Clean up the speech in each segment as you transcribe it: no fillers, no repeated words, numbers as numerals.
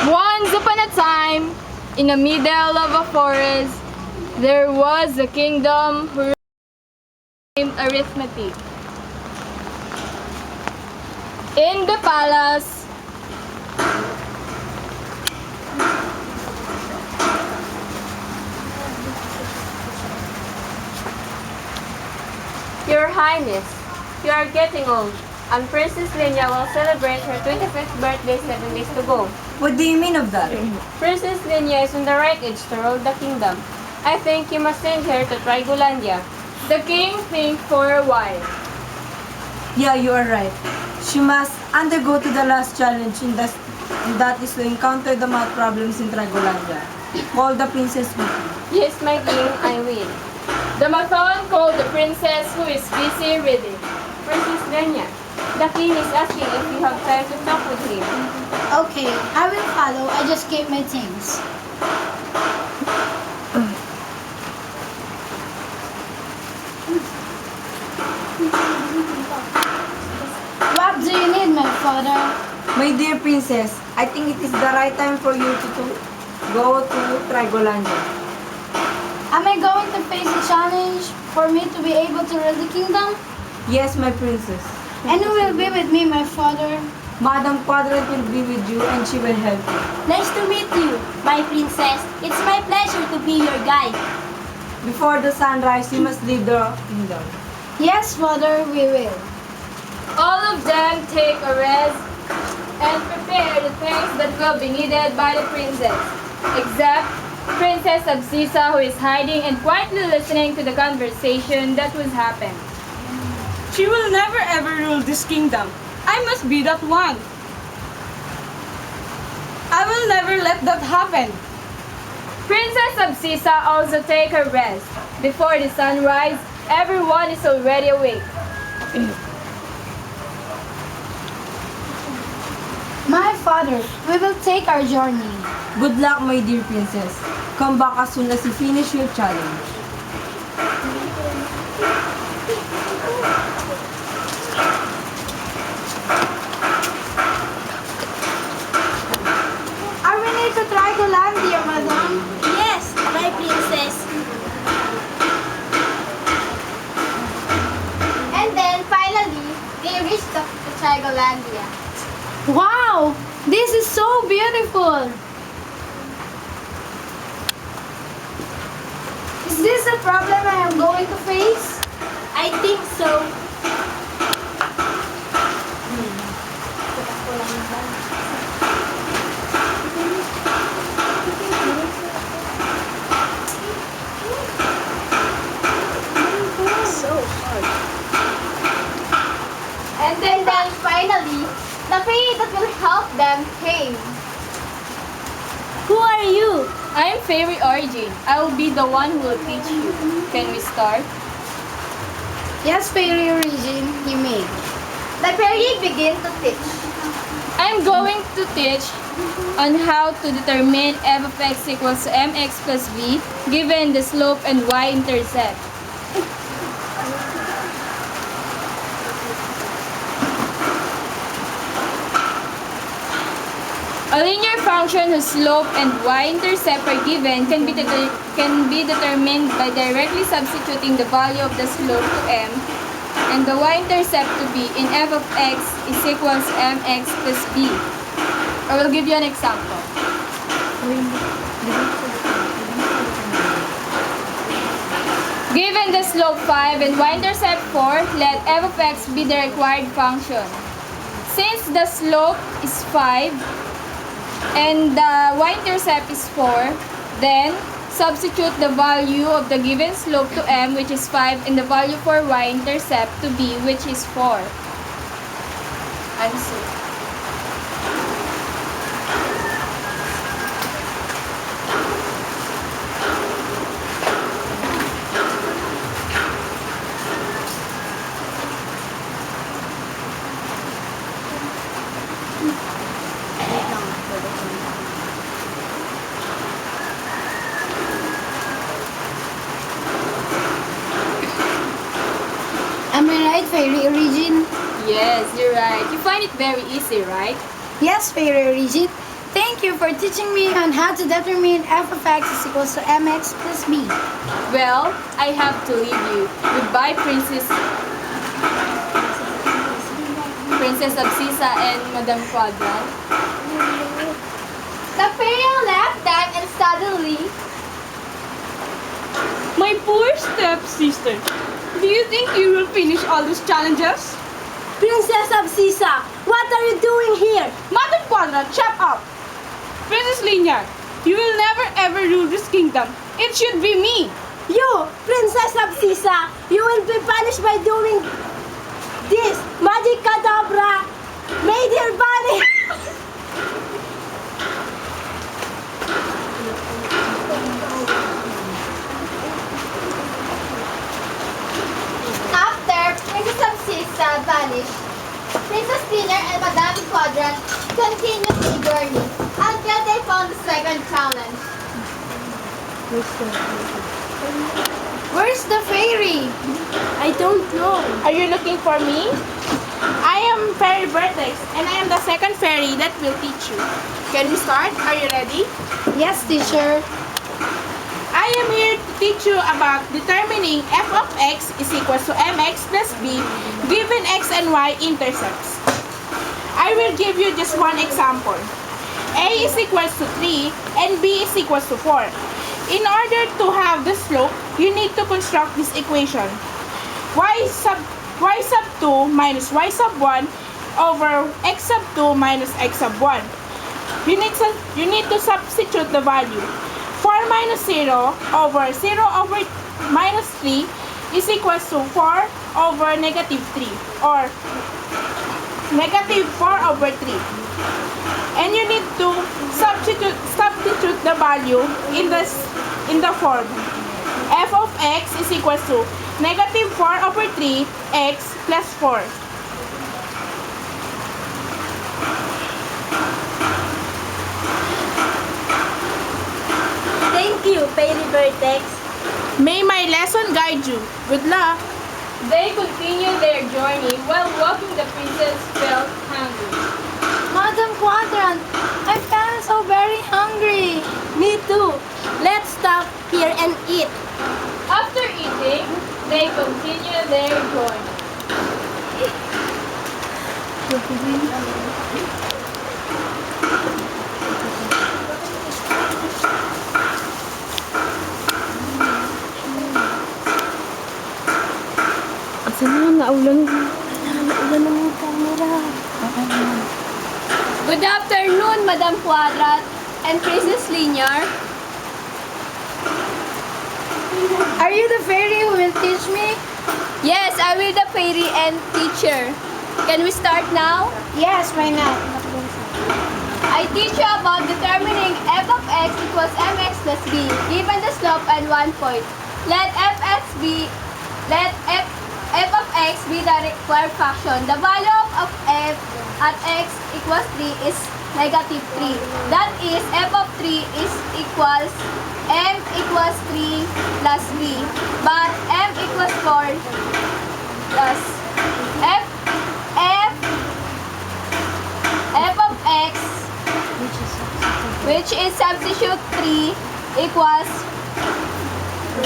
Once upon a time, in the middle of a forest, there was a kingdom who named Arithmetic. In the palace, Your Highness, you are getting old, and Princess Linya will celebrate her 25th birthday 7 days to go. What do you mean of that? Princess Linya is on the right age to rule the kingdom. I think you must send her to Trigolandia. the king think for a while. Yeah, you are right. She must undergo to the last challenge and that is to encounter the math problems in Trigolandia. Call the princess with you. Yes, my king, I will. The Mathon called the princess who is busy reading. Princess Linya, the king is asking if you have time to talk with him. Okay, I will follow. I just keep my things. What do you need, my father? My dear princess, I think it is the right time for you to go to Trigolandia. Am I going to face a challenge for me to be able to rule the kingdom? Yes, my princess. And who will be with me, my father? Madam Quadrant will be with you and she will help you. Nice to meet you, my princess. It's my pleasure to be your guide. Before the sunrise, you must leave the kingdom. Yes, father, we will. All of them take a rest and prepare the things that will be needed by the princess, except Princess Absisa, who is hiding and quietly listening to the conversation that was happening. She will never ever rule this kingdom. I must be that one. I will never let that happen. Princess Absisa also take her rest. Before the sunrise, everyone is already awake. My father, we will take our journey. Good luck, my dear princess. Come back as soon as you finish your challenge. Are we near to Trigolandia, madam? Yes, my princess. And then finally, they reached the Trigolandia. Wow! This is so beautiful! Is this a problem I am going to face? I think so. And then finally, the fairy that will help them came. Who are you? I am Fairy Origin. I will be the one who will teach you. Can we start? Yes, Fairy Origin, you may. The fairy began to teach. I am going to teach on how to determine f of x equals to mx plus b given the slope and y-intercept. A linear function whose slope and y-intercept are given can be determined by directly substituting the value of the slope to m and the y-intercept to b in f of x is equals mx plus b. I will give you an example. Given the slope 5 and y-intercept 4, let f of x be the required function. Since the slope is 5, and the y-intercept is 4, then substitute the value of the given slope to m, which is 5, and the value for y-intercept to b, which is 4. Answer. Am I right, Fairy Origin? Yes, you're right. You find it very easy, right? Yes, Fairy Origin. Thank Thank you for teaching me on how to determine f of x is equals to mx plus b. Well, I have to leave you. Goodbye, Princess Absisa and Madam Quadrat. The fairy left them and suddenly, My poor stepsister. Do you think you will finish all these challenges? Princess Absisa, what are you doing here? Madam Quadrat, shut up! Princess Linear, you will never ever rule this kingdom. It should be me. You, Princess Absisa, you will be punished by doing this. Magic Kadabra made her body. after Princess Absisa vanished, Princess Linear and Madame Quadrant continued their journey until they found the second challenge. Where's the fairy? I don't know. Are you looking for me? I am Fairy Vertex, and I am the second fairy that will teach you. Can we start? Are you ready? Yes, teacher. I am here to teach you about determining f of x is equals to mx plus b given x and y intercepts. I will give you just one example. A is equals to 3 and b is equals to 4. In order to have the slope, you need to construct this equation. y sub 2 minus y sub 1 over x sub 2 minus x sub 1. You need to substitute the value. 4 minus 0 over 0 over minus 3 is equals to 4 over negative 3 or negative 4 over 3. And you need to substitute the value in the form f of x is equals to negative 4 over 3 x plus 4. Thank you, Fairy Vertex. May my lesson guide you. Good luck! They continued their journey. While walking, the princess felt hungry. Madam Quadrant, I feel so very hungry. Me too. Let's stop here and eat. After eating, they continued their journey. Good afternoon, Madam Quadrat and Princess Linear. Are you the fairy who will teach me? Yes, I will the fairy and teacher. Can we start now? Yes, why not? I teach you about determining f of x equals mx plus b, given the slope and 1 point. Let f of x be the required function. The value of f at x equals 3 is negative 3. That is, f of 3 is equals m equals 3 plus b. But m equals 4 plus f of x, which is substitute 3 equals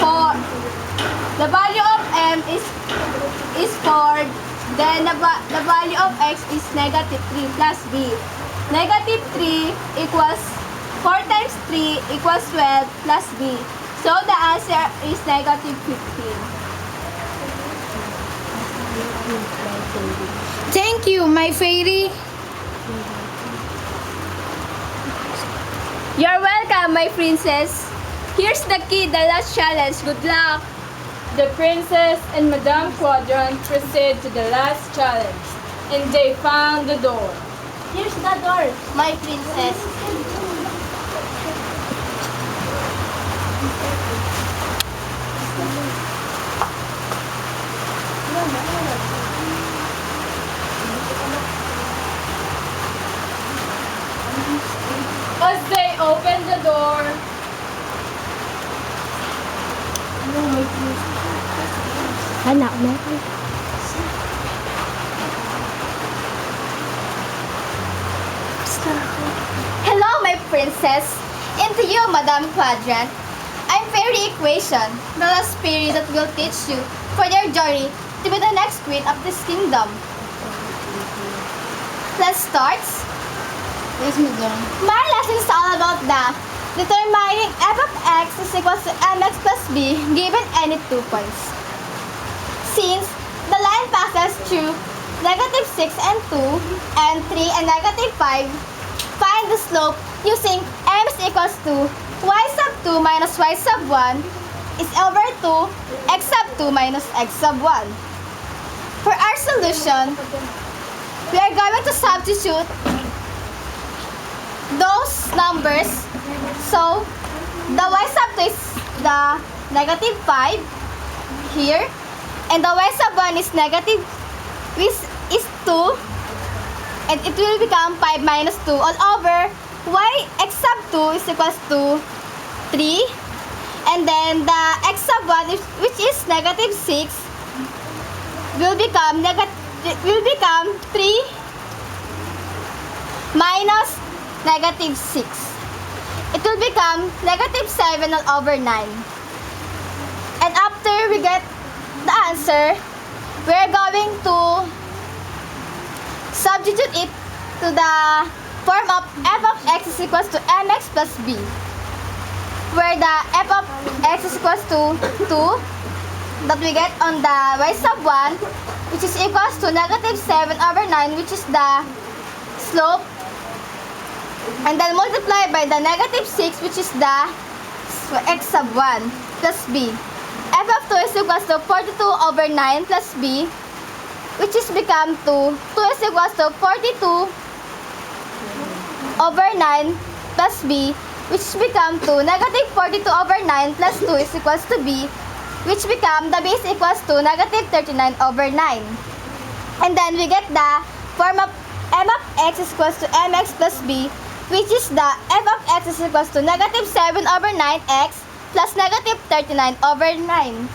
4. The value of m is 4. Then the value of x is negative 3 plus b. Negative 3 equals 4 times 3 equals 12 plus b. So the answer is negative 15. Thank you, my fairy. You're welcome, my princess. Here's the key, the last challenge. Good luck. The princess and Madame Quadrant proceeded to the last challenge, and they found the door. Here's the door, my princess. As they opened the door, Hello, my princess. Into you, Madam Quadrant. I'm Fairy Equation, the last fairy that will teach you for your journey to be the next queen of this kingdom. Let's start. Yes, madam. My lesson is all about the determining f of x is equal to mx plus b given any 2 points. Since the line passes through negative 6 and 2 and 3 and negative 5, find the slope using m is equals to y sub 2 minus y sub 1 is over 2 x sub 2 minus x sub 1. For our solution, we are going to substitute those numbers. So, the y sub 2 is the negative 5 here, and the y sub 1 is negative is 2, and it will become 5 minus 2 all over y x sub 2 is equals to 3, and then the x sub 1 which is negative 6 will become 3 minus negative 6. It will become negative 7 all over 9. And after we get the answer, we are going to substitute it to the form of f of x is equals to mx plus b, where the f of x is equals to 2 that we get on the y sub 1, which is equals to negative 7 over 9, which is the slope, and then multiply by the negative 6, which is the x sub 1 plus b. F of 2 is equals to 42 over 9 plus b, which is become 2 is equals to 42 over 9 plus b, which become 2 negative 42 over 9 plus 2 is equals to b, which become the base equals to negative 39 over 9. And then we get the form of m of x is equals to mx plus b, which is the f of x is equals to negative 7 over 9x plus negative 39 over 9.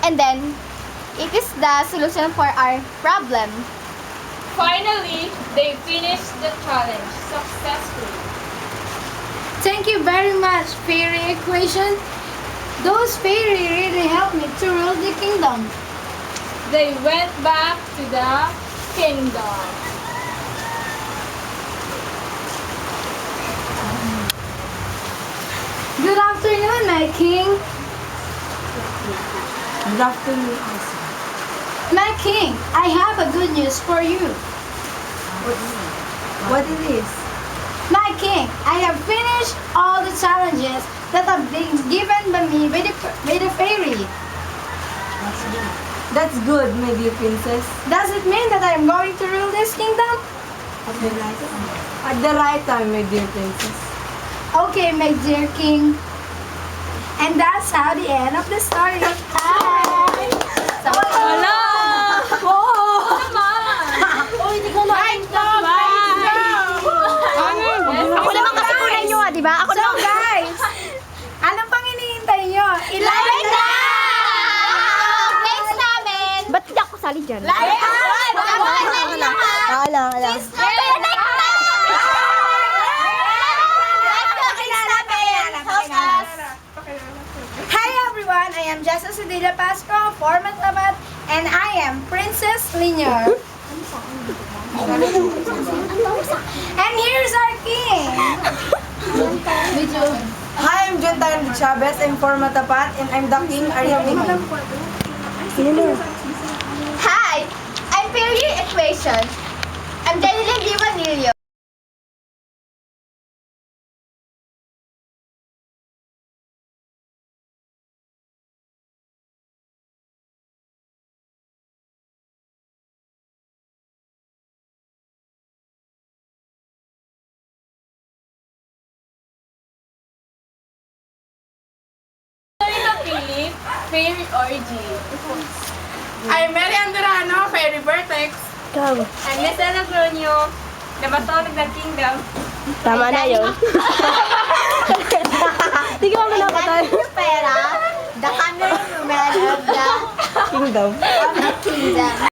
And then, it is the solution for our problem. Finally, they finished the challenge successfully. Thank you very much, Fairy Equation. Those fairy really helped me to rule the kingdom. They went back to the kingdom. Good afternoon, my king. Good afternoon, also. My king, I have a good news for you. What it is? My king, I have finished all the challenges that have been given by me by the fairy. That's good, my dear princess. Does it mean that I am going to rule this kingdom? At the right time, my dear princess. Okay, my dear king. And that's how the end of the story. Hi! Wala! Ako naman kasi kunan nyo, di ba? Ako naman. Guys, ano pang hinihintay nyo? Like na! Next namin! Ba't di ako sali dyan? Like na! Ala. Kaya next na! Hi everyone, I am Jessa Cedilla Pasco, former tabat, and I am Princess Linear. And here's our king. Hi, I'm Juntan Chavez. I'm for Matapat, and I'm the king. Are you king? Hi, I'm Fairy Equation. I'm Jeneline Di Manilio. Philip, Fairy Orgy. I'm Mary Andorano, Fairy Vertex. I'm Nessa Lagronio, the Batog ng Kingdom. Tama na yun. Hindi ko ako nakatay. Pera, the cunning woman of the Kingdom. kingdom.